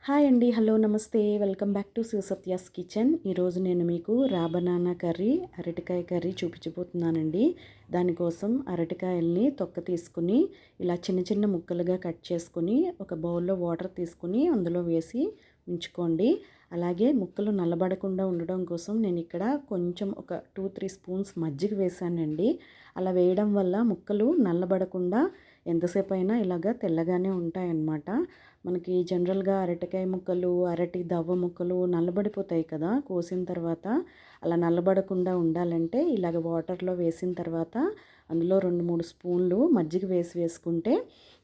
Hi అండి. Hello నమస్తే. Welcome back to Shivasatya's kitchen. ఈరోజు నేను మీకు రా బనానా కర్రీ, అరటికాయ కర్రీ చూపించబోతున్నానండి. దానికోసం అరటికాయల్ని తొక్క తీసుకుని ఇలా చిన్న చిన్న ముక్కలుగా కట్ చేసుకుని ఒక బౌల్లో వాటర్ తీసుకుని అందులో వేసి ఉంచుకోండి. అలాగే ముక్కలు నల్లబడకుండా ఉండడం కోసం నేను ఇక్కడ కొంచెం ఒక 2-3 స్పూన్స్ మజ్జిగ వేసానండి. అలా వేయడం వల్ల ముక్కలు నల్లబడకుండా ఎంతసేపు అయినా ఇలాగ తెల్లగానే ఉంటాయన్నమాట. మనకి జనరల్గా అరటికాయ ముక్కలు, అరటి దవ్వ ముక్కలు నల్లబడిపోతాయి కదా కోసిన తర్వాత. అలా నల్లబడకుండా ఉండాలంటే ఇలాగ వాటర్లో వేసిన తర్వాత అందులో 2-3 స్పూన్లు మజ్జిగ వేసుకుంటే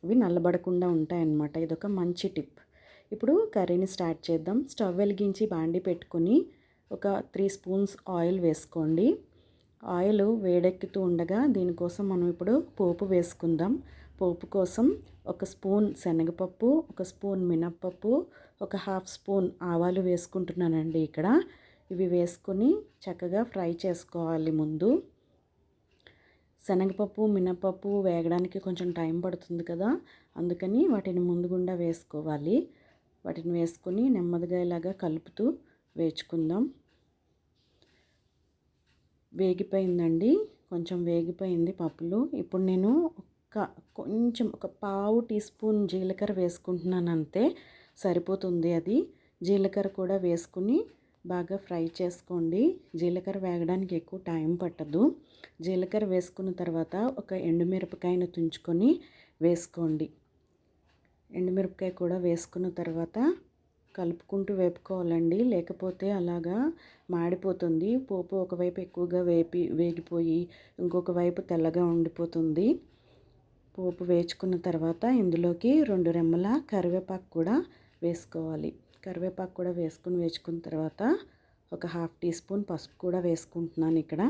అవి నల్లబడకుండా ఉంటాయన్నమాట. ఇదొక మంచి టిప్. ఇప్పుడు కర్రీని స్టార్ట్ చేద్దాం. స్టవ్ వెలిగించి బాండి పెట్టుకొని ఒక 3 స్పూన్స్ ఆయిల్ వేసుకోండి. ఆయిల్ వేడెక్కుతూ ఉండగా దీనికోసం మనం ఇప్పుడు పోపు వేసుకుందాం. పోపు కోసం ఒక స్పూన్ శనగపప్పు, ఒక స్పూన్ మినప్పప్పు, ఒక హాఫ్ స్పూన్ ఆవాలు వేసుకుంటున్నానండి ఇక్కడ. ఇవి వేసుకొని చక్కగా ఫ్రై చేసుకోవాలి. ముందు శనగపప్పు, మినప్పప్పు వేగడానికి కొంచెం టైం పడుతుంది కదా, అందుకని వాటిని ముందుగుండా వేసుకోవాలి. వాటిని వేసుకొని నెమ్మదిగా ఇలాగా కలుపుతూ వేచుకుందాం. వేగిపోయిందండి, కొంచెం వేగిపోయింది పప్పులు. ఇప్పుడు నేను కొంచెం ఒక పావు టీ స్పూన్ జీలకర్ర వేసుకుంటున్నాను, అంతే సరిపోతుంది. అది జీలకర్ర కూడా వేసుకుని బాగా ఫ్రై చేసుకోండి. జీలకర్ర వేగడానికి ఎక్కువ టైం పట్టదు. జీలకర్ర వేసుకున్న తర్వాత ఒక ఎండుమిరపకాయను తుంచుకొని వేసుకోండి. ఎండుమిరపకాయ కూడా వేసుకున్న తర్వాత కలుపుకుంటూ వేపుకోవాలండి, లేకపోతే అలాగా మాడిపోతుంది. పోపు ఒకవైపు ఎక్కువగా వేగిపోయి ఇంకొక వైపు తెల్లగా ఉండిపోతుంది. పోపు వేచుకున్న తర్వాత ఇందులోకి 2 రెమ్మల కరివేపాకు కూడా వేసుకోవాలి. కరివేపాకు కూడా వేసుకుని వేచుకున్న తర్వాత ఒక హాఫ్ టీ స్పూన్ పసుపు కూడా వేసుకుంటున్నాను ఇక్కడ.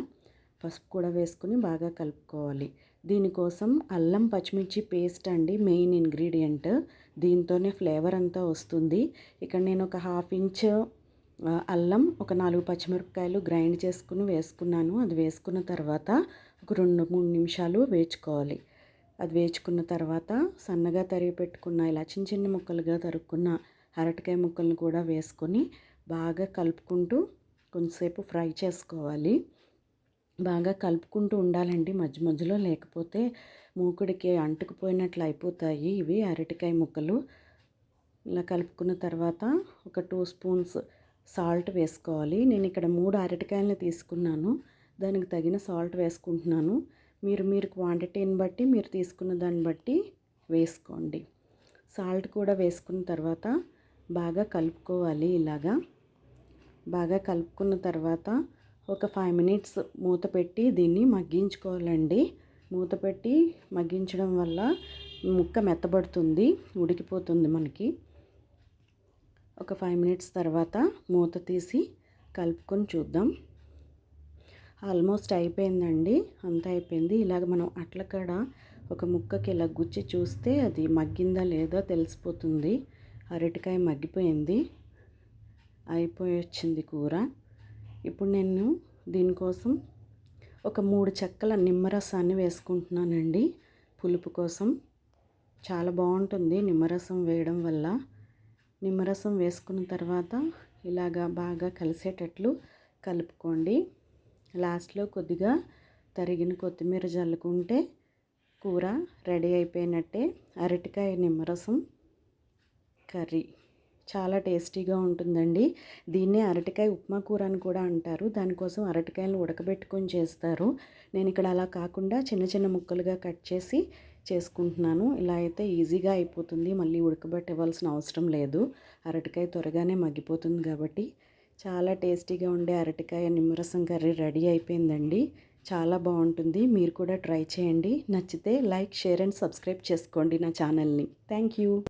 పసుపు కూడా వేసుకుని బాగా కలుపుకోవాలి. దీనికోసం అల్లం పచ్చిమిర్చి పేస్ట్ అండి మెయిన్ ఇంగ్రీడియంట్. దీంతోనే ఫ్లేవర్ అంతా వస్తుంది. ఇక్కడ నేను ఒక హాఫ్ ఇంచ్ అల్లం, ఒక 4 పచ్చిమిరపకాయలు గ్రైండ్ చేసుకుని వేసుకున్నాను. అది వేసుకున్న తర్వాత ఒక 2-3 నిమిషాలు వేచుకోవాలి. అది వేచుకున్న తర్వాత సన్నగా తరిగి పెట్టుకున్న ఇలా చిన్న చిన్న ముక్కలుగా తరుక్కున్న అరటికాయ ముక్కలను కూడా వేసుకొని బాగా కలుపుకుంటూ కొంచెంసేపు ఫ్రై చేసుకోవాలి. బాగా కలుపుకుంటూ ఉండాలండి మధ్య మధ్యలో, లేకపోతే మూకుడికి అంటుకుపోయినట్లు అయిపోతాయి ఇవి అరటికాయ ముక్కలు. ఇలా కలుపుకున్న తర్వాత ఒక 2 స్పూన్స్ సాల్ట్ వేసుకోవాలి. నేను ఇక్కడ 3 అరటికాయలను తీసుకున్నాను, దానికి తగిన సాల్ట్ వేసుకుంటున్నాను. మీరు క్వాంటిటీని బట్టి, మీరు తీసుకున్న దాన్ని బట్టి వేసుకోండి. సాల్ట్ కూడా వేసుకున్న తర్వాత బాగా కలుపుకోవాలి. ఇలాగా బాగా కలుపుకున్న తర్వాత ఒక 5 మినిట్స్ మూత పెట్టి దీన్ని మగ్గించుకోవాలండి. మూత పెట్టి మగ్గించడం వల్ల ముక్క మెత్తబడుతుంది, ఉడికిపోతుంది మనకి. ఒక 5 మినిట్స్ తర్వాత మూత తీసి కలుపుకొని చూద్దాం. ఆల్మోస్ట్ అయిపోయిందండి, అంతా అయిపోయింది. ఇలాగ మనం అట్లకాడ ఒక ముక్కకి ఇలా గుచ్చి చూస్తే అది మగ్గిందా లేదా తెలిసిపోతుంది. అరటికాయ మగ్గిపోయింది, అయిపోయి వచ్చింది కూర. ఇప్పుడు నేను దీనికోసం ఒక 3 చెక్కల నిమ్మరసాన్ని వేసుకుంటున్నానండి పులుపు కోసం. చాలా బాగుంటుంది నిమ్మరసం వేయడం వల్ల. నిమ్మరసం వేసుకున్న తర్వాత ఇలాగా బాగా కలిసేటట్లు కలుపుకోండి. లాస్ట్లో కొద్దిగా తరిగిన కొత్తిమీర జల్లుకుంటే కూర రెడీ అయిపోయినట్టే. అరటికాయ నిమ్మరసం కర్రీ చాలా టేస్టీగా ఉంటుందండి. దీన్నే అరటికాయ ఉప్మా కూర అని కూడా అంటారు. దానికోసం అరటికాయలను ఉడకబెట్టుకొని చేస్తారు. నేను ఇక్కడ అలా కాకుండా చిన్న చిన్న ముక్కలుగా కట్ చేసి చేసుకుంటున్నాను. ఇలా అయితే ఈజీగా అయిపోతుంది, మళ్ళీ ఉడకబెట్టవలసిన అవసరం లేదు. అరటికాయ త్వరగానే మగ్గిపోతుంది కాబట్టి. చాలా టేస్టీగా ఉండే అరటికాయ నిమ్మరసం కర్రీ రెడీ అయిపోయిందండి. చాలా బాగుంటుంది, మీరు కూడా ట్రై చేయండి. నచ్చితే లైక్, షేర్ అండ్ సబ్స్క్రైబ్ చేసుకోండి నా ఛానల్ని. Thank you.